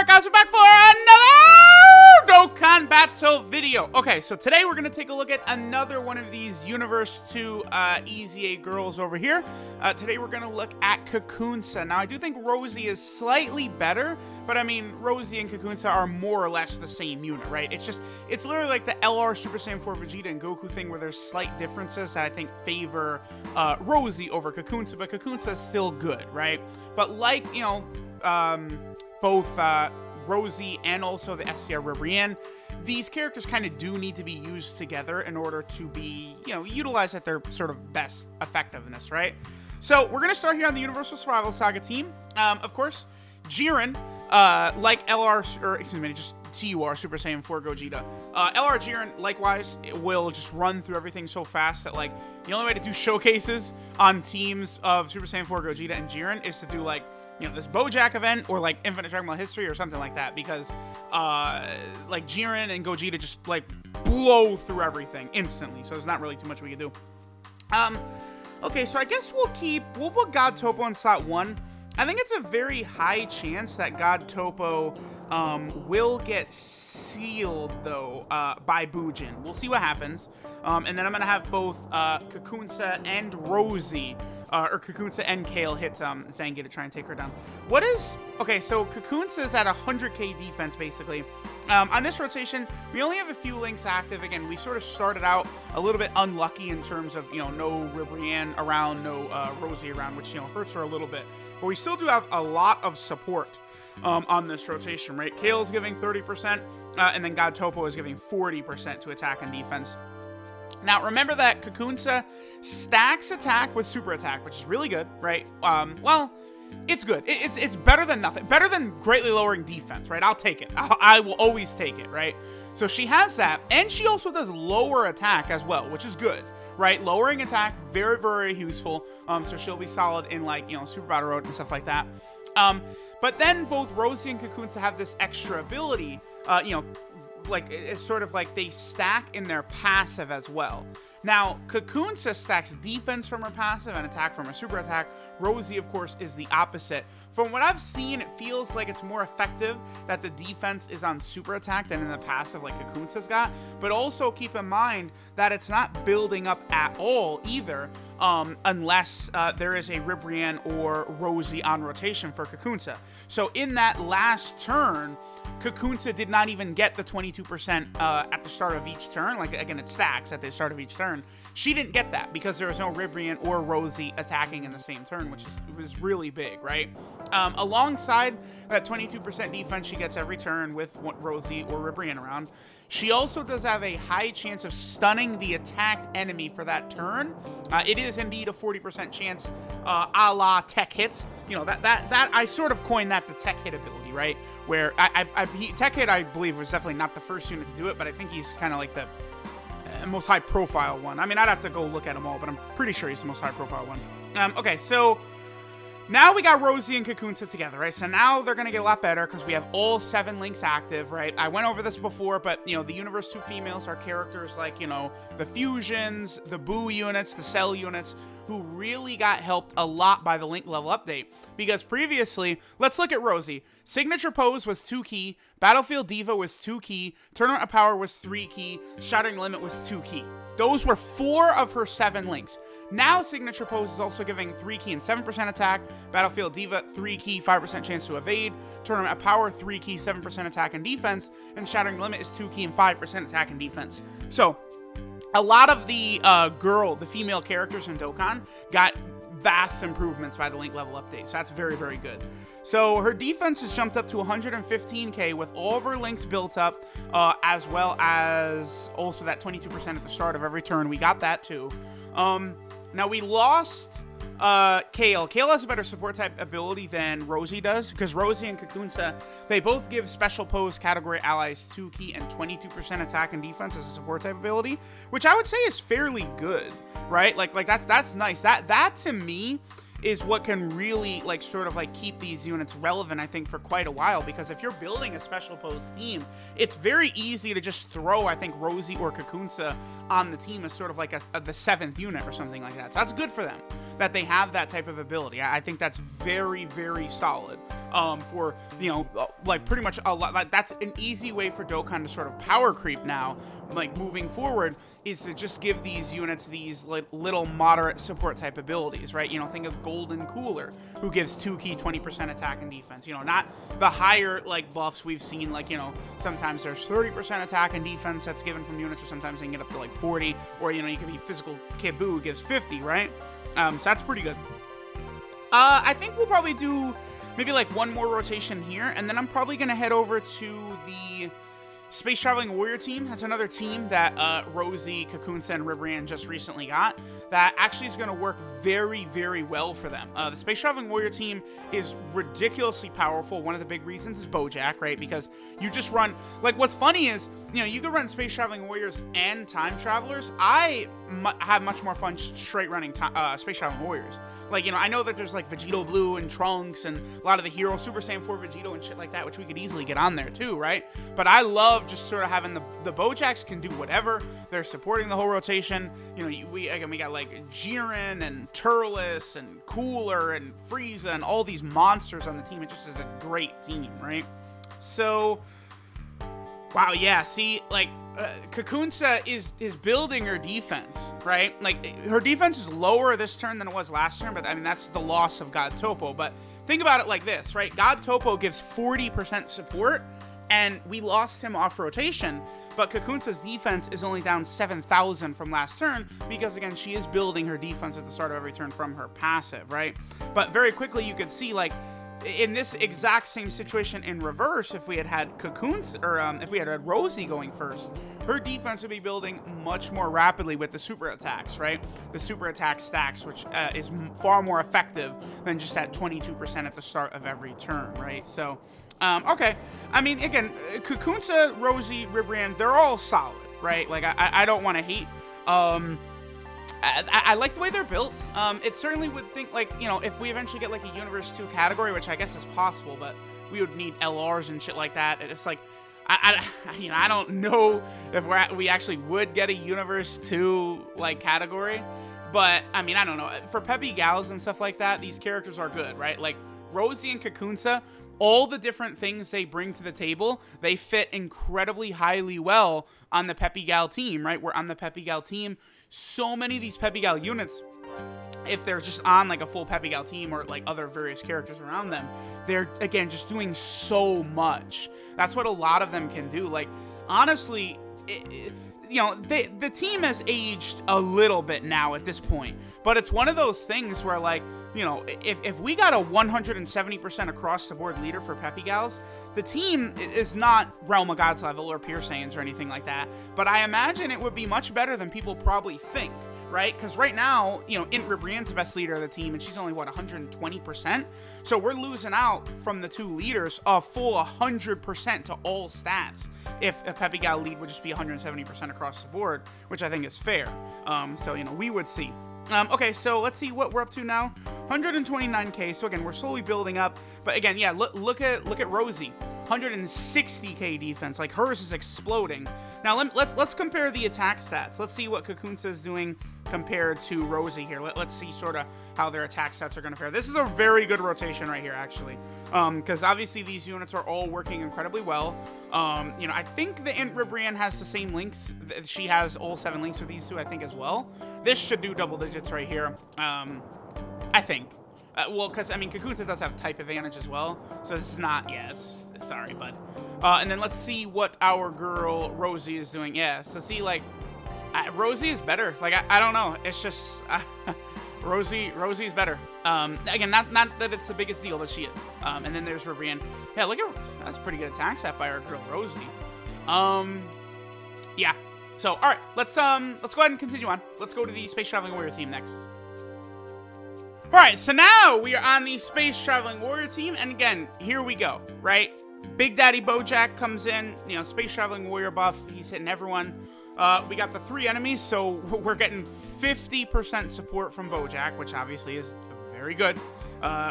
Alright guys, we're back for another Dokkan battle video. Okay, so today we're going to take a look at another one of these Universe 2 EZA girls over here. Today we're going to look at Kakunsa. Now, I do think Rosie is slightly better, but I mean, Rosie and Kakunsa are more or less the same unit, right? It's literally like the LR Super Saiyan 4 Vegeta and Goku thing where there's slight differences that I think favor Rosie over Kakunsa, but Kakunsa is still good, right? But like, you know, both Rosie and also the SCR Ribrianne, these characters kind of do need to be used together in order to be, you know, utilized at their sort of best effectiveness, right? So we're going to start here on the Universal Survival Saga team. Of course, Jiren, like LR, or excuse me, just TUR, Super Saiyan 4 Gogeta. LR Jiren, likewise, will just run through everything so fast that, like, the only way to do showcases on teams of Super Saiyan 4 Gogeta and Jiren is to do, like, you know, this Bojack event or like Infinite Dragon Ball History or something like that, because like Jiren and Gogeta just like blow through everything instantly, so there's not really too much we can do. Okay, so I guess we'll put God Topo in slot 1. I think it's a very high chance that God Topo will get sealed though by Bujin. We'll see what happens. And then I'm gonna have both Kakunsa and Rosie, or Kakunsa and Kale hit Zangief to try and take her down. Okay, so Kakunsa is at 100k defense basically. On this rotation, we only have a few links active. Again, we sort of started out a little bit unlucky in terms of, you know, no Ribrianne around, no Rosie around, which, you know, hurts her a little bit. But we still do have a lot of support on this rotation, right? Kale's giving 30%, and then God Topo is giving 40% to attack and defense. Now, remember that Kakunsa stacks attack with super attack, which is really good, right? Well, it's good. It's better than nothing. Better than greatly lowering defense, right? I'll take it. I will always take it, right? So she has that, and she also does lower attack as well, which is good, right? Lowering attack, very, very useful. So she'll be solid in, like, you know, Super Battle Road and stuff like that. But then both Rosie and Kakunsa have this extra ability, you know, like, it's sort of like they stack in their passive as well. Now, Kakunsa stacks defense from her passive and attack from her super attack. Rosie, of course, is the opposite. From what I've seen, it feels like it's more effective that the defense is on super attack than in the passive like Kakunsa's got. But also keep in mind that it's not building up at all either, unless there is a Ribrianne or Rosie on rotation for Kakunsa. So in that last turn, Kakunsa did not even get the 22% at the start of each turn. Like, again, it stacks at the start of each turn. She didn't get that because there was no Ribrianne or Rosie attacking in the same turn, which was really big, right? Alongside that 22% defense she gets every turn with Rosie or Ribrianne around, she also does have a high chance of stunning the attacked enemy for that turn. It is indeed a 40% chance, a la tech hits. You know, that I sort of coined that the tech hit ability, right? Where tech hit, I believe, was definitely not the first unit to do it, but I think he's kind of like the most high profile one. I mean, I'd have to go look at them all, but I'm pretty sure he's the most high profile one. Okay, so now we got Rosie and Kakunsa together, right? So now they're going to get a lot better because we have all 7 links active, right? I went over this before, but, you know, the Universe 2 females are characters like, you know, the Fusions, the Boo units, the Cell units, who really got helped a lot by the link level update. Because previously, let's look at Rosie. Signature Pose was 2 key, Battlefield Diva was 2 key, Tournament of Power was 3 key, Shattering Limit was 2 key. Those were 4 of her 7 links. Now Signature Pose is also giving 3 key and 7% attack, Battlefield Diva 3 key, 5% chance to evade, Tournament of Power 3 key, 7% attack and defense, and Shattering Limit is 2 key and 5% attack and defense. So a lot of the the female characters in Dokkan got vast improvements by the link level update, so that's very, very good. So her defense has jumped up to 115k with all of her links built up, as well as also that 22% at the start of every turn. We got that too. Now we lost Kale. Kale has a better support type ability than Rosie does, because Rosie and Kakunsa, they both give special pose category allies 2 key and 22% attack and defense as a support type ability, which I would say is fairly good, right? Like that's nice. That to me is what can really, like, sort of like keep these units relevant, I think, for quite a while. Because if you're building a special pose team, it's very easy to just throw, I think, Rosie or Kakunsa on the team as sort of like the 7th unit or something like that. So that's good for them. that they have that type of ability. I think that's very, very solid. For, you know, like pretty much a lot. Like, that's an easy way for Dokkan to sort of power creep now, like moving forward, is to just give these units these like little moderate support type abilities, right? You know, think of Golden Cooler, who gives 2 key 20% attack and defense. You know, not the higher like buffs we've seen, like, you know, sometimes there's 30% attack and defense that's given from units, or sometimes they can get up to like 40, or, you know, you can be Physical Kid Buu, who gives 50, right? So that's pretty good. I think we'll probably do maybe like one more rotation here, and then I'm probably gonna head over to the Space Traveling Warrior team. That's another team that Rosie, Kakunsa, and Ribrianne just recently got that actually is gonna work very, very well for them. The Space Traveling Warrior team is ridiculously powerful. One of the big reasons is Bojack, right? Because you just run, like, what's funny is, you know, you could run Space Traveling Warriors and Time Travelers. I have much more fun straight running Space Traveling Warriors. Like, you know, I know that there's like Vegito Blue and Trunks and a lot of the heroes, Super Saiyan 4 Vegito and shit like that, which we could easily get on there too, right? But I love just sort of having the Bojacks can do whatever. They're supporting the whole rotation. You know, we got like Jiren and Turles and Cooler and Frieza and all these monsters on the team. It just is a great team, right? So, wow, yeah, see, like, Kakunsa is building her defense, right? Like, her defense is lower this turn than it was last turn, but I mean, that's the loss of God Topo. But think about it like this, right? God Topo gives 40% support, and we lost him off rotation, but Kakunsa's defense is only down 7,000 from last turn, because again, she is building her defense at the start of every turn from her passive, right? But very quickly, you could see, like, in this exact same situation in reverse, if we had Kakunsa, or if we had Rosie going first, her defense would be building much more rapidly with the super attacks, right? The super attack stacks, which is far more effective than just at 22% at the start of every turn, right? So, okay. I mean, again, Kakunsa, Rosie, Ribrianne, they're all solid, right? Like, I don't want to hate. I like the way they're built. It certainly would think, like, you know, if we eventually get like a Universe 2 category, which I guess is possible, but we would need LRs and shit like that. It's like, you know, I don't know if we actually would get a Universe 2 like category, but I mean, I don't know. For Peppy Gals and stuff like that, these characters are good, right? Like Rosie and Kakunsa, all the different things they bring to the table, they fit incredibly highly well on the Peppy Gal team, right? We're on the Peppy Gal team. So many of these Peppy Gal units, if they're just on like a full Peppy Gal team or like other various characters around them, they're, again, just doing so much. That's what a lot of them can do. Like, honestly, you know, the team has aged a little bit now at this point, but it's one of those things where, like, you know, if we got a 170% across the board leader for Peppy Gals, the team is not Realm of Gods level or Pure Saiyans or anything like that, but I imagine it would be much better than people probably think, right? Because right now, you know, Ribrianne's the best leader of the team, and she's only, what, 120%? So we're losing out from the two leaders a full 100% to all stats if a Peppy Gal lead would just be 170% across the board, which I think is fair. So, you know, we would see. Okay, so let's see what we're up to now. 129k. So again, we're slowly building up. But again, yeah, look at Rosie. 160k defense. Like, hers is exploding. Now let's compare the attack stats. Let's see what Kakunsa is doing compared to Rosie here. Let's see sort of how their attack stats are going to fare. This is a very good rotation right here, actually, because obviously these units are all working incredibly well. You know, I think the Ribrianne has the same links. She has all 7 links with these two, I think, as well. This should do double digits right here. I think. Well, because, I mean, Kakunsa does have type advantage as well, so this is not, yeah, it's sorry, bud. And then let's see what our girl Rosie is doing. Yeah, so see, like, Rosie is better. Like, I don't know. It's just, Rosie is better. Again, not that it's the biggest deal, but she is. And then there's Ribrianne. Yeah, look at, that's a pretty good attack set by our girl Rosie. Yeah. So, all right, let's go ahead and continue on. Let's go to the Space Traveling Warrior team next. All right, so now we are on the Space Traveling Warrior team, and again, here we go, right? Big Daddy Bojack comes in, you know, Space Traveling Warrior buff. He's hitting everyone. We got the 3 enemies, so we're getting 50% support from Bojack, which obviously is very good.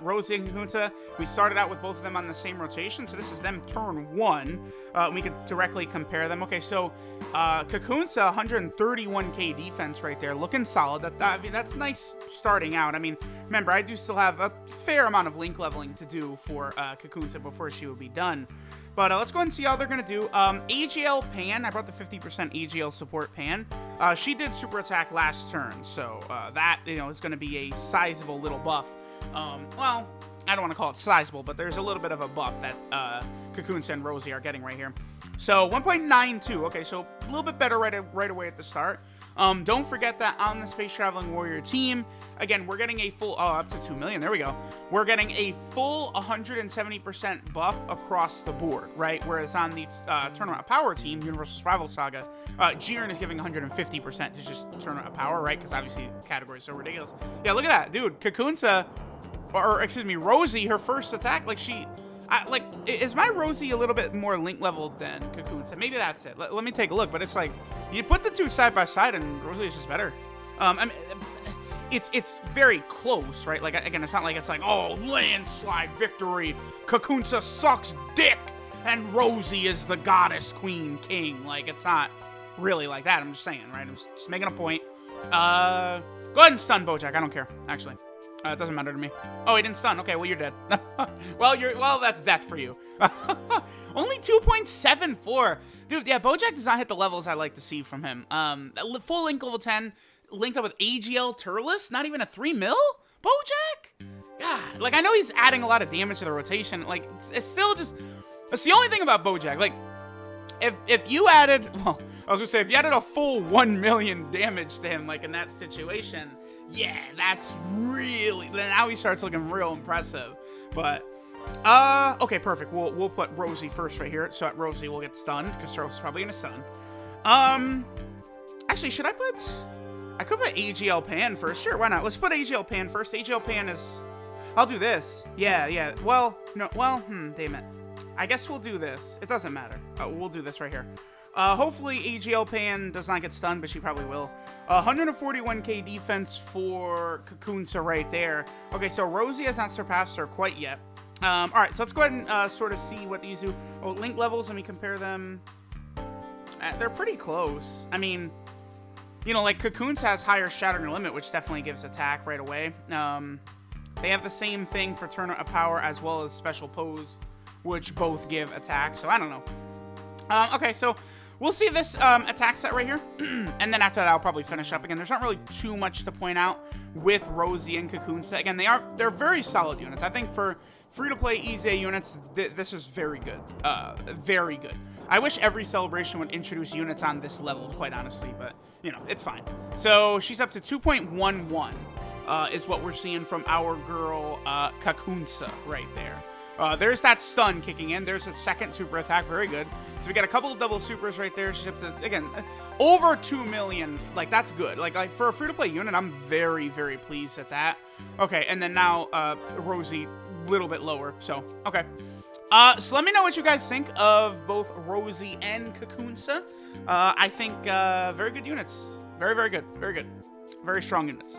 Rosie and Kakunsa, we started out with both of them on the same rotation, so this is them turn 1. We could directly compare them. Okay, so Kakunsa, 131k defense right there, looking solid. I mean, that's nice starting out. I mean, remember, I do still have a fair amount of link leveling to do for Kakunsa before she would be done. But let's go ahead and see how they're going to do. AGL Pan, I brought the 50% AGL support Pan. She did super attack last turn, so that, you know, is going to be a sizable little buff. Well, I don't want to call it sizable, but there's a little bit of a buff that Kakunsa and Rosie are getting right here. So 1.92, okay, so a little bit better right away at the start. Don't forget that on the Space Traveling Warrior team, again, we're getting a full, up to 2 million, there we go. We're getting a full 170% buff across the board, right? Whereas on the Tournament of Power team, Universal Survival Saga, Jiren is giving 150% to just Tournament of Power, right? Because obviously the category is so ridiculous. Yeah, look at that, dude. Kakunsa, or excuse me, Rosie, her first attack, like is my Rosie a little bit more link leveled than Kakunsa? Maybe that's it. Let me take a look. But it's like, you put the two side by side and Rosie is just better. I mean, it's very close, right? Like, again, it's not like it's like, oh, landslide victory. Kakunsa sucks dick. And Rosie is the goddess, queen, king. Like, it's not really like that. I'm just saying, right? I'm just making a point. Go ahead and stun Bojack. I don't care, actually. It doesn't matter to me. Oh, he didn't stun. Okay, well, you're dead. well, that's death for you. Only 2.74. Dude, yeah, Bojack does not hit the levels I like to see from him. Full link level 10, linked up with AGL Turles, not even a 3 mil? Bojack? God, like, I know he's adding a lot of damage to the rotation. Like, it's still just... That's the only thing about Bojack. Like, if you added... Well, I was gonna say, if you added a full 1 million damage to him, like, in that situation... Yeah, that's really... Now he starts looking real impressive. But, okay, perfect. We'll put Rosie first right here. So Rosie will get stunned, because Turles is probably going to stun. Actually, should I put... I could put AGL Pan first. Sure, why not? Let's put AGL Pan first. AGL Pan is... I'll do this. Yeah. Well, no, damn it. I guess we'll do this. It doesn't matter. We'll do this right here. Hopefully AGL Pan does not get stunned, but she probably will. 141k defense for Kakunsa right there. Okay, so Rosie has not surpassed her quite yet. All right, so let's go ahead and sort of see what these do. Oh, link levels, let me compare them. They're pretty close. I mean, you know, like Kakunsa has higher Shattering Limit, which definitely gives attack right away. They have the same thing for Tournament of Power as well as Special Pose, which both give attack, so I don't know. Okay, so... We'll see this attack set right here, and then after that, I'll probably finish up again. There's not really too much to point out with Rosie and Kakunsa. Again, they're very solid units. I think for free-to-play EZA units, this is very good. Very good. I wish every celebration would introduce units on this level, quite honestly, but, you know, it's fine. So she's up to 2.11 is what we're seeing from our girl Kakunsa right there. There's that stun kicking in. There's a second super attack. Very good. So we got a couple of double supers right there. She's up to, again, over 2 million. Like, that's good. Like for a free-to-play unit, I'm very, very pleased at that. Okay, and then now Rosie, a little bit lower. So, okay. So let me know what you guys think of both Rosie and Kakunsa. I think very good units. Very, very good. Very good. Very strong units.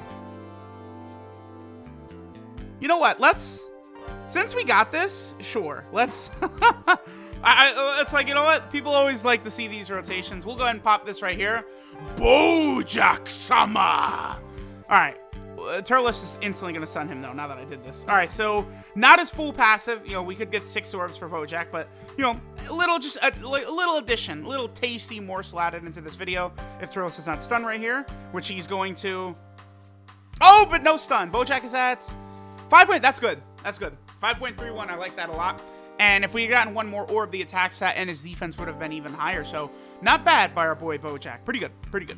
You know what? Since we got this, sure, let's... it's like, you know what? People always like to see these rotations. We'll go ahead and pop this right here. Bojack-sama! Alright. Turles is instantly going to stun him, though, now that I did this. Alright, so, not as full passive. You know, we could get 6 orbs for Bojack, but, you know, a little addition, a little tasty morsel added into this video. If Turles is not stunned right here, which he's going to... Oh, but no stun. Bojack is at 5 That's good. That's good. 5.31, I like that a lot. And if we had gotten one more orb, the attack stat and his defense would have been even higher. So, not bad by our boy Bojack. Pretty good. Pretty good.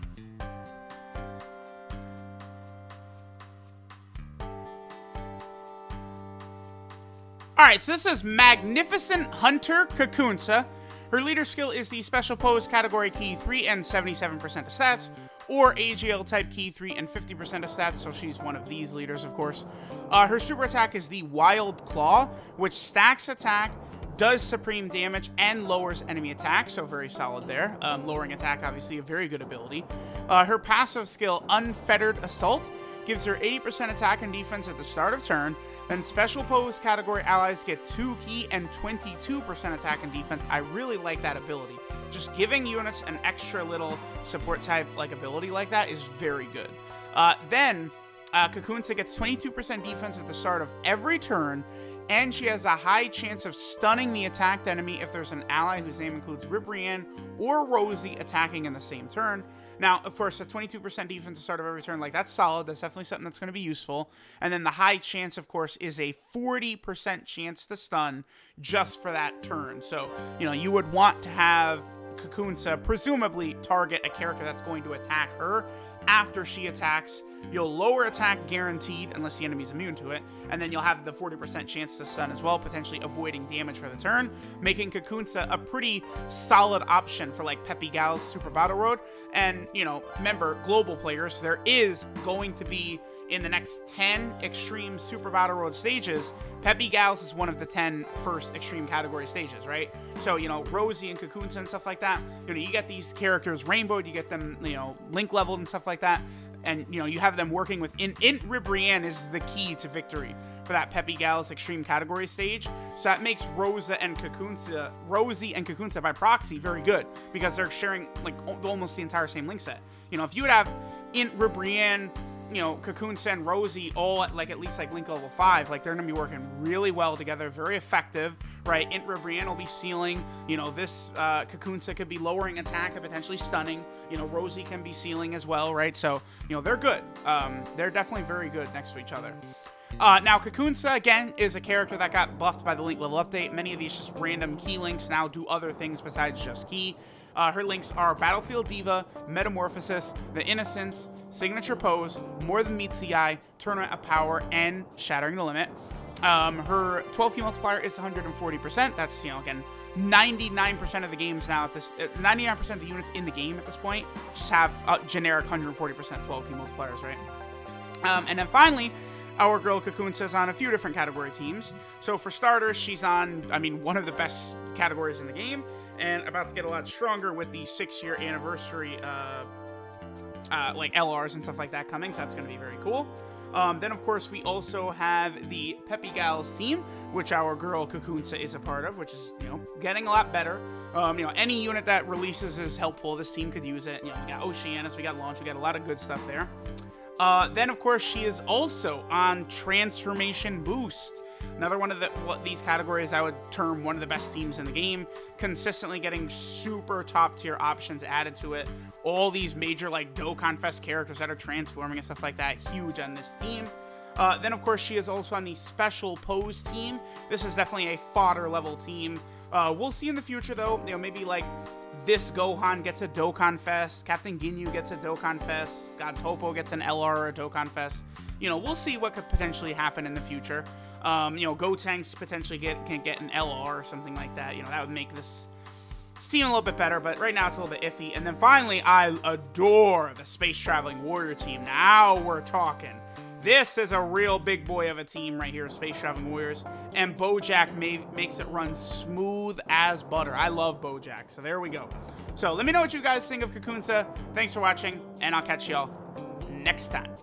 Alright, so this is Magnificent Hunter Kakunsa. Her leader skill is the Special Pose category key 3 and 77% of stats, or AGL type key 3 and 50% of stats, so she's one of these leaders, of course. Her super attack is the Wild Claw, which stacks attack, does supreme damage, and lowers enemy attack, so very solid there. Lowering attack, obviously, a very good ability. Her passive skill, Unfettered Assault, gives her 80% attack and defense at the start of turn. Then special pose category allies get 2 ki and 22% attack and defense. I really like that ability. Just giving units an extra little support type like ability like that is very good. Then Kakunsa gets 22% defense at the start of every turn, and she has a high chance of stunning the attacked enemy if there's an ally whose name includes Ribrianne or Rosie attacking in the same turn. Now, of course, a 22% defense at the start of every turn, like, that's solid. That's definitely something that's going to be useful. And then the high chance, of course, is a 40% chance to stun just for that turn. So, you know, you would want to have Kakunsa presumably target a character that's going to attack her. After she attacks, you'll lower attack guaranteed unless the enemy's immune to it, and then you'll have the 40% chance to stun as well, potentially avoiding damage for the turn, making Kakunsa a pretty solid option for like Peppy Gal's Super Battle Road. And, you know, remember, global players, there is going to be, in the next 10 Extreme Super Battle Road stages, Peppy Gals is one of the 10 first Extreme category stages, right? So, you know, Rosie and Kakunsa and stuff like that, you know, you get these characters rainbowed, you get them, you know, link leveled and stuff like that, and, you know, you have them working with, Ribrianne is the key to victory for that Peppy Gals Extreme category stage. So that makes Rosie and Kakunsa by proxy very good, because they're sharing, like, almost the entire same link set. You know, if you would have Ribrianne, you know, Kakunsa and Rosie all at, like, at least, like, link level 5, like, they're going to be working really well together, very effective, right? Ribrianne will be sealing, you know, this Kakunsa could be lowering attack and potentially stunning, you know, Rosie can be sealing as well, right? So, you know, they're good. They're definitely very good next to each other. Now, Kakunsa, again, is a character that got buffed by the link level update. Many of these just random key links now do other things besides just key. Her links are Battlefield Diva, Metamorphosis, The Innocence, Signature Pose, More Than Meets the Eye, Tournament of Power, and Shattering the Limit. Her 12 key multiplier is 140%. That's, you know, again, 99% of the games now at this, 99% of the units in the game at this point just have generic 140% 12 key multipliers, right? And then finally, our girl Kakunsa is on a few different category teams. So for starters, she's on, I mean, one of the best categories in the game, and about to get a lot stronger with the 6-year anniversary, like LRs and stuff like that coming, so that's going to be very cool. Then, of course, we also have the Peppy Gals team, which our girl Kakunsa is a part of, which is, you know, getting a lot better. You know, any unit that releases is helpful. This team could use it. You know, we got Oceanus, we got Launch, we got a lot of good stuff there. Then, of course, she is also on Transformation Boost. Another one of these categories I would term one of the best teams in the game. Consistently getting super top tier options added to it. All these major, like, Dokkan Fest characters that are transforming and stuff like that. Huge on this team. Then, of course, she is also on the Special Pose team. This is definitely a fodder level team. We'll see in the future, though. You know, maybe, like, this Gohan gets a Dokkan Fest. Captain Ginyu gets a Dokkan Fest. God Topo gets an LR or a Dokkan Fest. You know, we'll see what could potentially happen in the future. You know, Gotenks potentially can get an LR or something like that. You know, that would make this team a little bit better, but right now it's a little bit iffy. And then finally, I adore the Space Traveling Warrior team. Now we're talking. This is a real big boy of a team right here, Space Traveling Warriors. And Bojack makes it run smooth as butter. I love Bojack, so there we go. So let me know what you guys think of Kakunsa. Thanks for watching, and I'll catch y'all next time.